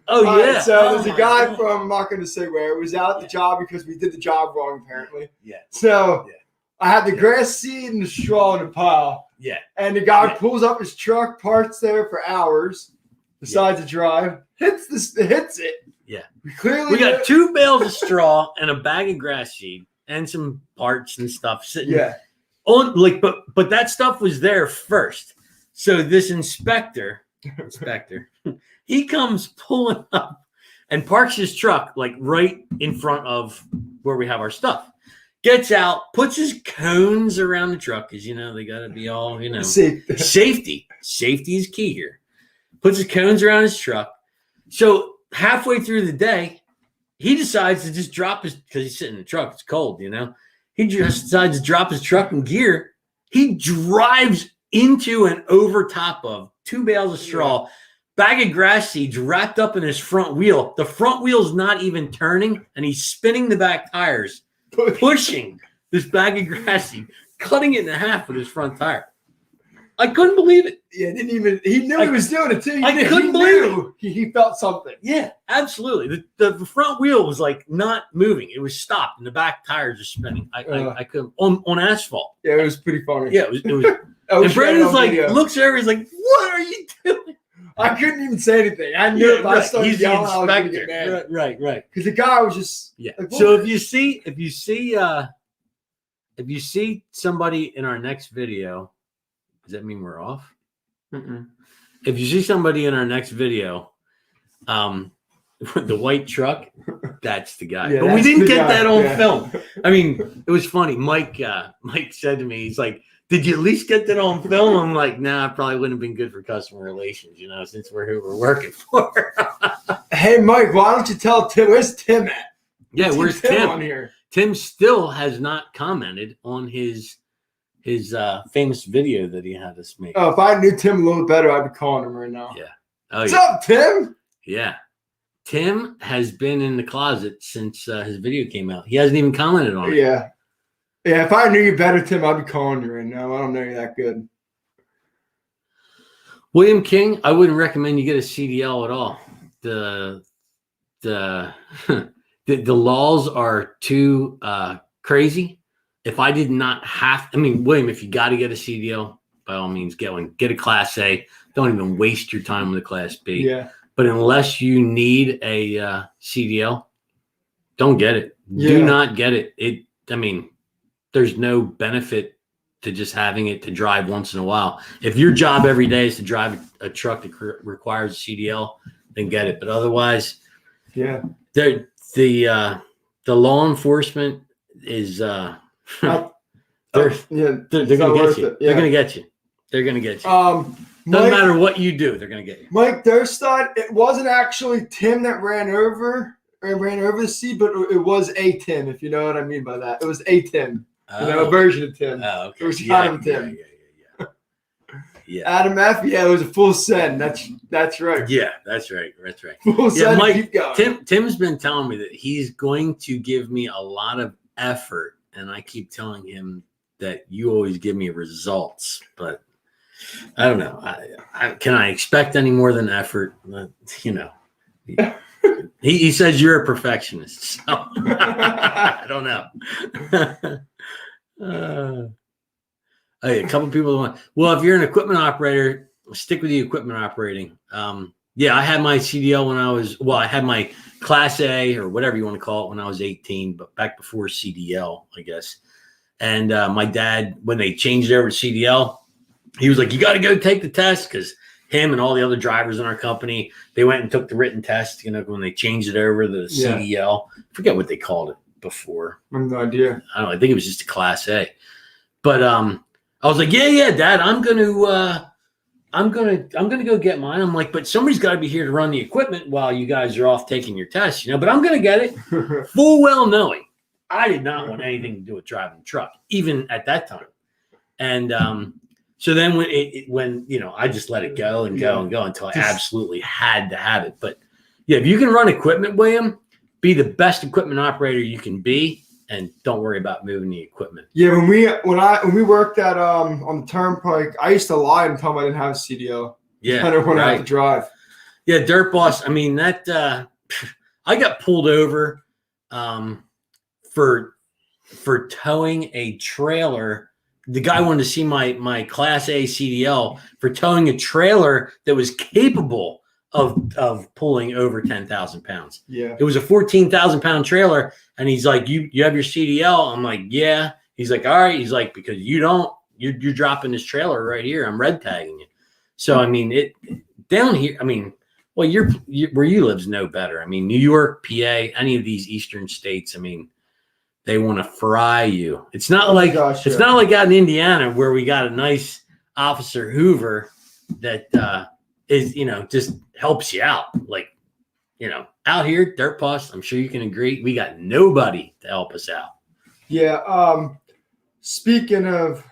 Oh, yeah. So there's a guy from, I'm not going to say where, it was out at the job because we did the job wrong, apparently. Yeah. So I had the grass seed and the straw in the pile. Yeah. And the guy pulls up his truck, parks there for hours, decides to drive, hits it. Yeah. We got 2 bales of straw and a bag of grass seed and some parts and stuff sitting on but that stuff was there first. So this inspector, he comes pulling up and parks his truck like right in front of where we have our stuff. Gets out, puts his cones around the truck because they gotta be all safety. Safety is key here. Puts his cones around his truck. So halfway through the day, he decides to just drop his because he's sitting in the truck. It's cold, He just decides to drop his truck in gear. He drives into and over top of 2 bales of straw, bag of grass seeds wrapped up in his front wheel. The front wheel's not even turning, and he's spinning the back tires, pushing this bag of grass seed, cutting it in half with his front tire. I couldn't believe it. Yeah, he knew he was doing it too. I couldn't believe it. He felt something. Yeah, absolutely. The front wheel was like not moving. It was stopped, and the back tires are spinning. I couldn't on asphalt. Yeah, it was pretty funny. Yeah, it was and Brandon's like, looks over, he's like, "What are you doing?" I couldn't even say anything. I knew if I started he's yelling, the I was going to inspector. get mad. Right. Because the guy was just like, so if you see somebody in our next video, does that mean we're off? Mm-mm. If you see somebody in our next video, the white truck, that's the guy. But we didn't get that on film. I mean, it was funny. Mike said to me, he's like, "Did you at least get that on film?" I'm like, "Nah, probably wouldn't have been good for customer relations, since we're who we're working for." Hey, Mike, why don't you tell Tim? Where's Tim at? Yeah, where's Tim on here? Tim still has not commented on his famous video that he had us make. Oh, if I knew Tim a little better, I'd be calling him right now. Yeah. What's up, Tim? Yeah. Tim has been in the closet since his video came out. He hasn't even commented on it. Yeah. Yeah, if I knew you better, Tim, I'd be calling you right now. I don't know you that good. William King, I wouldn't recommend you get a CDL at all. The laws are too crazy. If I did not William, if you got to get a CDL, by all means, get one. Get a Class A. Don't even waste your time with a Class B. Yeah. But unless you need a CDL, don't get it. Yeah. Do not get it. There's no benefit to just having it to drive once in a while. If your job every day is to drive a truck that requires a CDL, then get it. But otherwise, the law enforcement is they're going to get you. They're going to get you. They're going to get you. Doesn't matter what you do, they're going to get you. Mike Durstad, it wasn't actually Tim that ran over the seed, but it was a Tim, if you know what I mean by that. It was a Tim. A version of Tim. Oh, okay. It was kind of Tim. Yeah. Adam F. Yeah, it was a full send. That's right. Yeah, that's right. Full send. Mike, keep going. Tim's been telling me that he's going to give me a lot of effort, and I keep telling him that you always give me results, but I don't know. Can I expect any more than effort? He says you're a perfectionist, so I don't know. A couple people want. Well, if you're an equipment operator, stick with the equipment operating. I had my CDL I had my Class A or whatever you want to call it when I was 18, but back before CDL, I guess. And my dad, when they changed it over to CDL, he was like, "You got to go take the test," because him and all the other drivers in our company, they went and took the written test. When they changed it over the CDL, I forget what they called it before. I have no idea. I don't know. I think it was just a Class A. But I was like, "Yeah, Dad, I'm gonna go get mine." I'm like, "But somebody's got to be here to run the equipment while you guys are off taking your test, But I'm gonna get it, full well knowing I did not want anything to do with driving the truck, even at that time. And so then when I just let it go and go and go until I absolutely had to have it. But yeah, if you can run equipment, William, be the best equipment operator you can be, and don't worry about moving the equipment. Yeah, when we worked at on the turnpike, I used to lie and tell them I didn't have a CDL. Yeah, I don't want to have to drive. Yeah, Dirt Boss. I got pulled over for for towing a trailer. The guy wanted to see my Class A CDL for towing a trailer that was capable of pulling over 10,000 pounds. Yeah. It was a 14,000 pound trailer. And he's like, you have your CDL? I'm like, yeah. He's like, all right. He's like, because you don't, you're dropping this trailer right here. I'm red tagging you. So, I mean, it down here, I mean, well, you're where you live's no better. I mean, New York, PA, any of these Eastern states, I mean, they want to fry you. It's not like it's not like out in Indiana where we got a nice Officer Hoover that is, just helps you out. Like, out here, Dirt Boss, I'm sure you can agree, we got nobody to help us out. Yeah. Speaking of,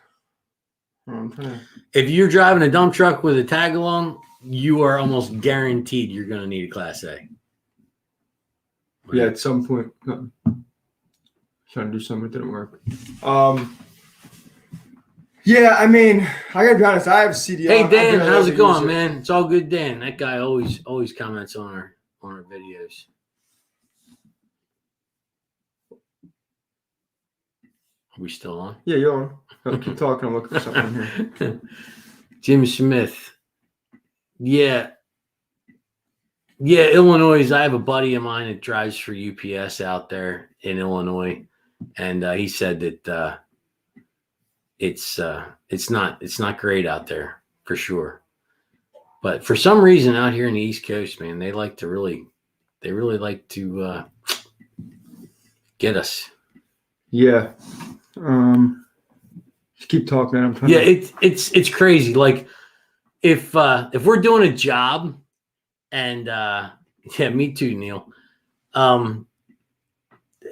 if you're driving a dump truck with a tag along, you are almost guaranteed you're going to need a Class A. Yeah, at some point. Trying to do something that didn't work. Yeah, I mean, I gotta be honest, I have CDL. Hey Dan, how's it going, man? It's all good, Dan. That guy always comments on our videos. Are we still on? Yeah, you're on. I'll keep talking. I'm looking for something here. Jim Smith. Yeah, Illinois. I have a buddy of mine that drives for UPS out there in Illinois. And he said that it's not great out there for sure, but for some reason out here in the East Coast, man, they really like to get us. Yeah. Just keep talking. I'm trying. Yeah, it's crazy. Like if we're doing a job, and yeah, me too, Neil.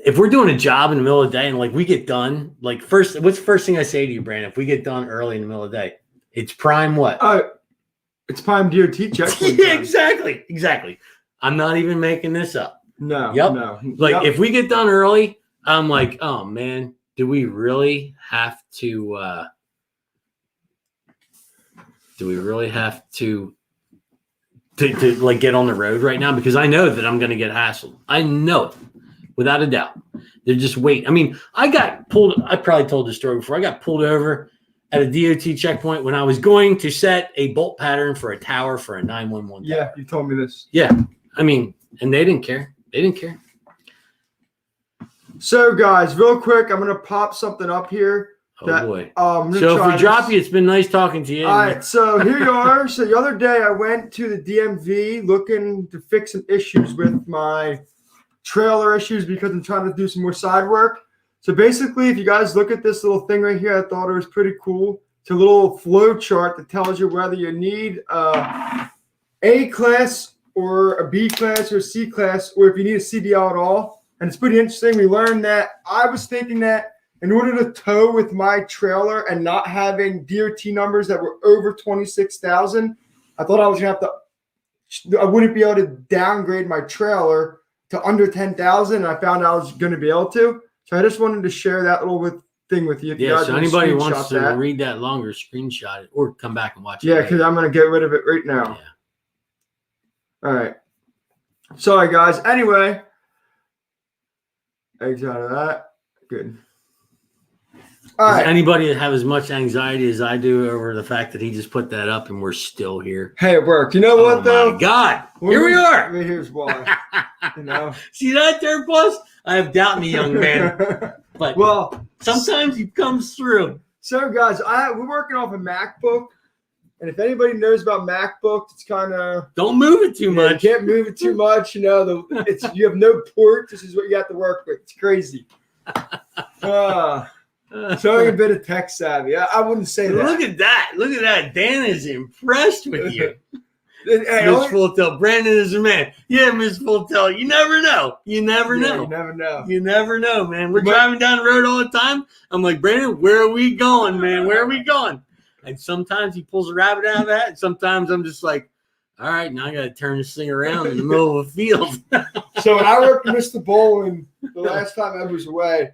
If we're doing a job in the middle of the day and like we get done, like what's the first thing I say to you, Brandon? If we get done early in the middle of the day, it's prime what? It's prime DOT checkpoint. Yeah, exactly. I'm not even making this up. No. Yep. No. Like if we get done early, I'm like, oh man, do we really have to like get on the road right now? Because I know that I'm gonna get hassled. I know it. Without a doubt. They're just waiting. I mean, I got pulled. I probably told this story before. I got pulled over at a DOT checkpoint when I was going to set a bolt pattern for a tower for a 911 Yeah, tower. you told me this. Yeah. I mean, and they didn't care. So, guys, real quick, I'm going to pop something up here. Oh, boy. So, if we drop you, it's been nice talking to you. All right, so here you are. So, the other day, I went to the DMV looking to fix some issues with my trailer issues because I'm trying to do some more side work. So basically, if you guys look at this little thing right here, I thought it was pretty cool. It's a little flow chart that tells you whether you need A class or a B class or a C class, or if you need a CDL at all. And it's pretty interesting. We learned that I was thinking that in order to tow with my trailer and not having DOT numbers that were over 26,000, I thought I was going to have to, I wouldn't be able to downgrade my trailer to under 10,000, and I found I was going to be able to. So I just wanted to share that little thing with you. If you guys so anybody wants to that. read that longer, screenshot it or come back and watch it. Yeah, because I'm going to get rid of it right now. Yeah. All right. Sorry, guys. Anyway, exit out of that. Good. Does anybody have as much anxiety as I do over the fact that he just put that up and we're still here? Hey, it worked. You know what, though? Oh, my God. Here we are. Here's why. See that there, Buzz? I have doubt in the young man. But sometimes he comes through. So, guys, we're working off a MacBook. And if anybody knows about MacBooks, it's kind of... Don't move it too much. You can't move it too much. You have no port. This is what you have to work with. It's crazy. Showing a bit of tech savvy. I wouldn't say that. Look at that. Dan is impressed with you. Miss Fulltel. Brandon is a man. Yeah, Miss Fulltel. You never know. You never know, man. We're driving down the road all the time. I'm like, Brandon, where are we going, man? Where are we going? And sometimes he pulls a rabbit out of that. And sometimes I'm just like, all right, now I got to turn this thing around in the middle of a field. So when I worked with Mr. Bowen the last time I was away,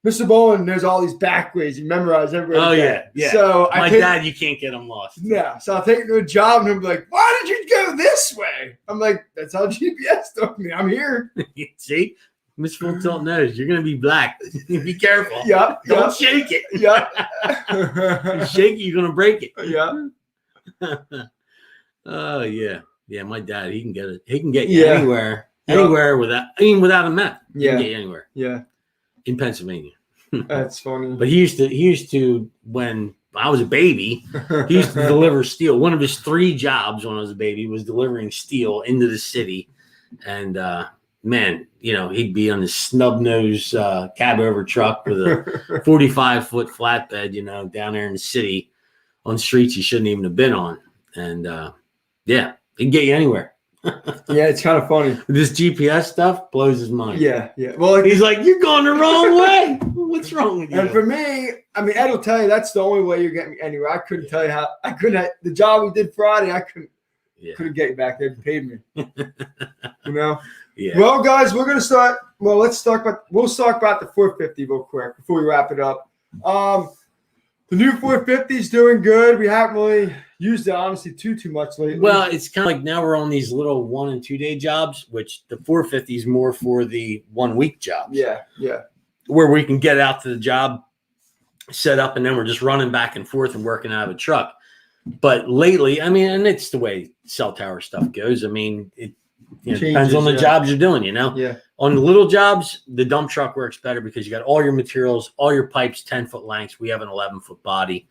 Mr. Bowen knows all these backways. He memorized everywhere. Oh, yeah. So my dad, you can't get him lost. Yeah. So I'll take him to a job and he'll be like, why did you go this way? I'm like, that's how GPS took me. I'm here. See? Miss Full Tilt knows you're gonna be black. Be careful. Yep. Don't shake it. Yep. You shake it, you're gonna break it. Yeah. Oh yeah. Yeah, my dad, he can get it. He can get you Yeah. anywhere. Yep. Anywhere without a map. He Yeah. can get you anywhere. Yeah. In Pennsylvania. That's funny. But he used to when I was a baby, he used to deliver steel. One of his 3 jobs when I was a baby was delivering steel into the city. And man, he'd be on his snub nose cab over truck with a 45-foot flatbed, down there in the city on streets he shouldn't even have been on. And yeah, he can get you anywhere. Yeah, it's kind of funny. This GPS stuff blows his mind. Yeah, yeah. Well, He's like, you're going the wrong way. What's wrong with you? and for me, I mean, Ed will tell you that's the only way you're getting me anywhere. I couldn't tell you how. I couldn't. The job we did Friday, I couldn't get you back there. You paid me. Yeah. Well, guys, we're gonna start. Well, we'll talk about the 450 real quick before we wrap it up. The new 450 is doing good. We haven't really used it honestly too much lately. Well, it's kind of like now we're on these little 1 and 2 day jobs, which the 450 is more for the 1 week jobs. Yeah, yeah. Where we can get out to the job, set up, and then we're just running back and forth and working out of a truck. But lately, I mean, and it's the way cell tower stuff goes. I mean, it depends on the jobs you're doing, Yeah. On the little jobs, the dump truck works better because you got all your materials, all your pipes, 10-foot lengths. We have an 11-foot body.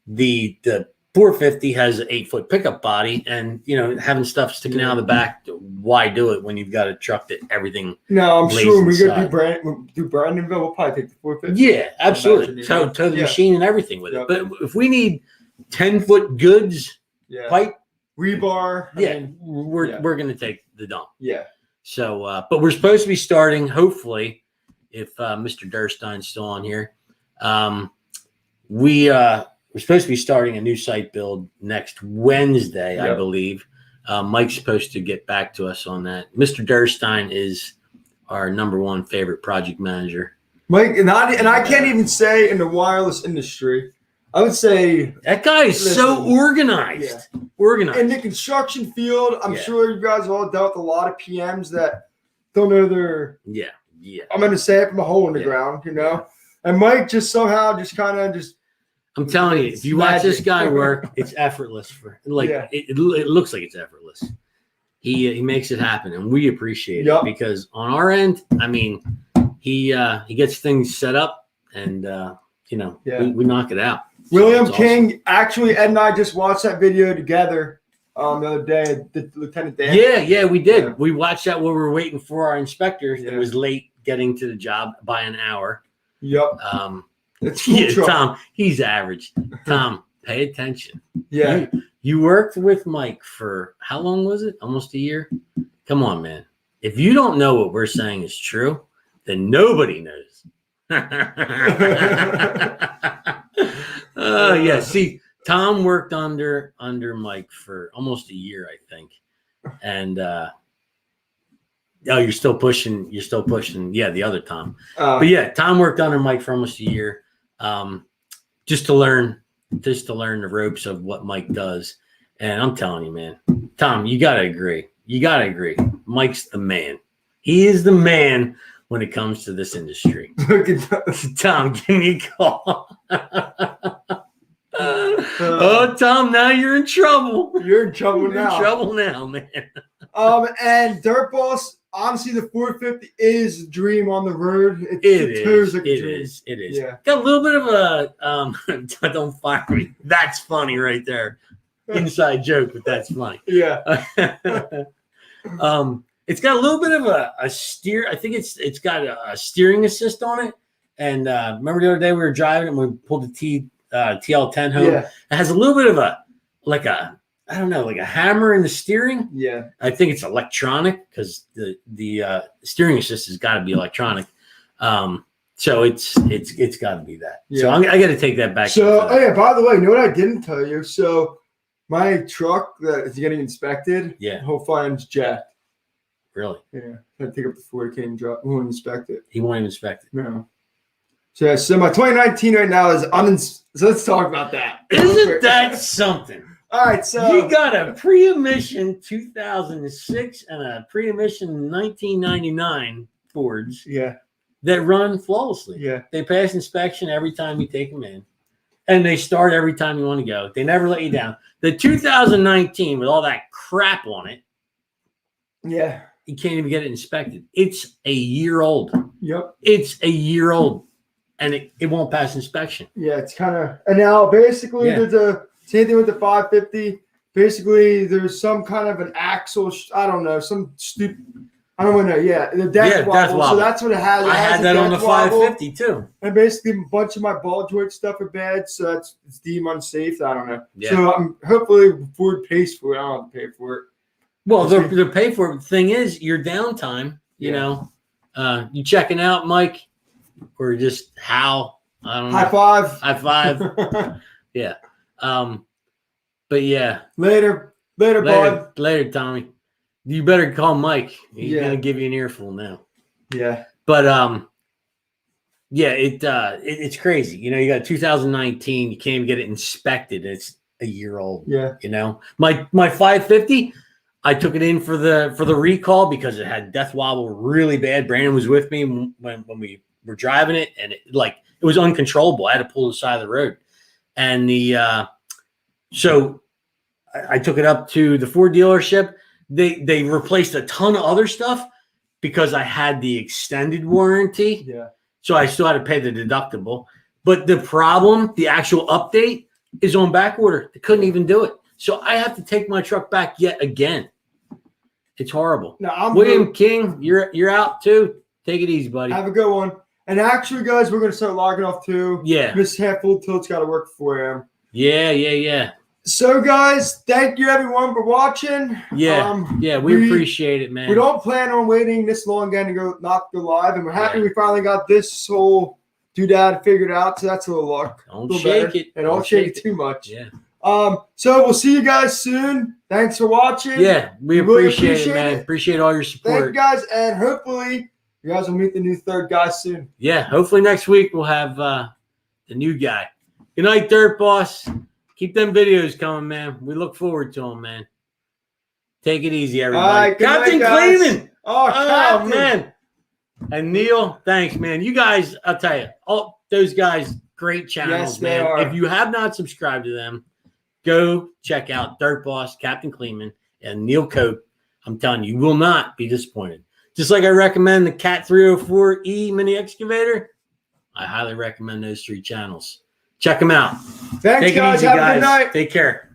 The 450 has an 8-foot pickup body, and having stuff sticking out of the back. Why do it when you've got a truck that everything? No, I'm lays sure we're inside. gonna do Brandonville. We'll probably take the 450. Yeah, absolutely. Tow the machine and everything with it. But if we need 10-foot goods pipe, rebar, we're going to take the dump. Yeah. So, but we're supposed to be starting, hopefully, if Mr. Durstein's still on here. We're supposed to be starting a new site build next Wednesday, I believe. Mike's supposed to get back to us on that. Mr. Durstein is our #1 favorite project manager. Mike, and I can't even say in the wireless industry, I would say that guy is so organized. Yeah. Organized. In the construction field, I'm sure you guys have all dealt with a lot of PMs that don't know their. Yeah. I'm going to say it from a hole in the ground, And Mike just somehow I'm telling you, if you watch this guy work, it's effortless. It looks like it's effortless. He makes it happen, and we appreciate it because on our end, I mean, he gets things set up, and we knock it out. William King, awesome. Actually, Ed and I just watched that video together the other day. Lieutenant Dan. Yeah, we did. Yeah. We watched that while we were waiting for our inspector. It was late getting to the job by an hour. Yep. Tom, he's average. Tom, pay attention. Yeah. You worked with Mike for how long was it? Almost a year? Come on, man. If you don't know what we're saying is true, then nobody knows. See, Tom worked under Mike for almost a year, I think. And you're still pushing. Yeah, the other Tom. But yeah, Tom worked under Mike for almost a year. Just to learn the ropes of what Mike does. And I'm telling you, man, Tom, you got to agree. Mike's the man. He is the man when it comes to this industry. Tom, give me a call. Tom, now you're in trouble. You're in trouble now. You're in trouble now, man. And Dirt Boss, honestly, the 450 is a dream on the road. It is. Yeah. Got a little bit of a don't fire me. That's funny right there. Inside joke, but that's funny. Yeah. It's got a little bit of a steer. I think it's got a steering assist on it. And remember the other day we were driving and we pulled the TL10 home. Yeah. It has a little bit of a hammer in the steering. Yeah. I think it's electronic because the steering assist has got to be electronic. So it's got to be that. Yeah. So I got to take that back. So by the way, you know what I didn't tell you? So my truck that is getting inspected, the whole front end's jacked. Really? Yeah. I take up the Ford, can't even drop. Won't inspect it. He won't even inspect it. No. So my 2019 right now is so let's talk about that. Isn't that something? All right, so You got a pre-emission 2006 and a pre-emission 1999 Fords yeah, that run flawlessly. yeah, They pass inspection every time you take them in, and they start every time you want to go. They never let you down. The 2019 with all that crap on it, yeah, you can't even get it inspected. It's a year old. yep, It's a year old, and it won't pass inspection. yeah. It's kind of, and now basically Yeah. there's a same thing with the 550. Basically, there's some kind of an axle. I don't know, some stupid. I don't want to know. Yeah, the death wobble. So that's what it has. I had that on the 550 too. And basically, a bunch of my ball joint stuff are bad, so it's deemed unsafe. I don't know. Yeah. So hopefully Ford pays for it. I don't have to pay for it. Well, the pay for it thing is your downtime. You know, you checking out, Mike, or just how? I don't know. High five. High five. Yeah. But yeah. Later, bud. Later, Tommy. You better call Mike. He's Yeah. gonna give you an earful now. Yeah. But yeah, it's crazy. You know, you got 2019. You can't even get it inspected. It's a year old. Yeah. You know, my 550. I took it in for the recall because it had death wobble really bad. Brandon was with me when we were driving it, and it was uncontrollable. I had to pull to the side of the road, and so I took it up to the Ford dealership. They replaced a ton of other stuff because I had the extended warranty. Yeah. So I still had to pay the deductible. But the problem, the actual update, is on back order. They couldn't even do it. So I have to take my truck back yet again. It's horrible. Now, William King, you're out too. Take it easy, buddy. Have a good one. And actually, guys, we're going to start logging off too. Yeah. This half full tilt's got to work for Yeah. So, guys, thank you everyone for watching. Yeah, we appreciate it, man. We don't plan on waiting this long again to not go live, and we're happy we finally got this whole doodad figured out. So that's a little luck. Don't shake it. And don't shake it too much. Yeah. So we'll see you guys soon. Thanks for watching. Yeah, we really appreciate it, man. Appreciate all your support. Thank you guys, and hopefully you guys will meet the new third guy soon. Yeah, hopefully next week we'll have the new guy. Good night, Dirt Boss. Keep them videos coming, man. We look forward to them, man. Take it easy, everybody. All right, Captain Cleveland. Oh, man. And Neil, thanks, man. You guys, I'll tell you, all those guys, great channels, Yes, man. they are. If you have not subscribed to them, go check out Dirt Boss, Captain Cleveland, and Neil Cope. I'm telling you, you will not be disappointed. Just like I recommend the Cat 304E Mini-excavator, I highly recommend those three channels. Check them out. Thanks, Take it guys. easy, Have a guys. good night. Take care.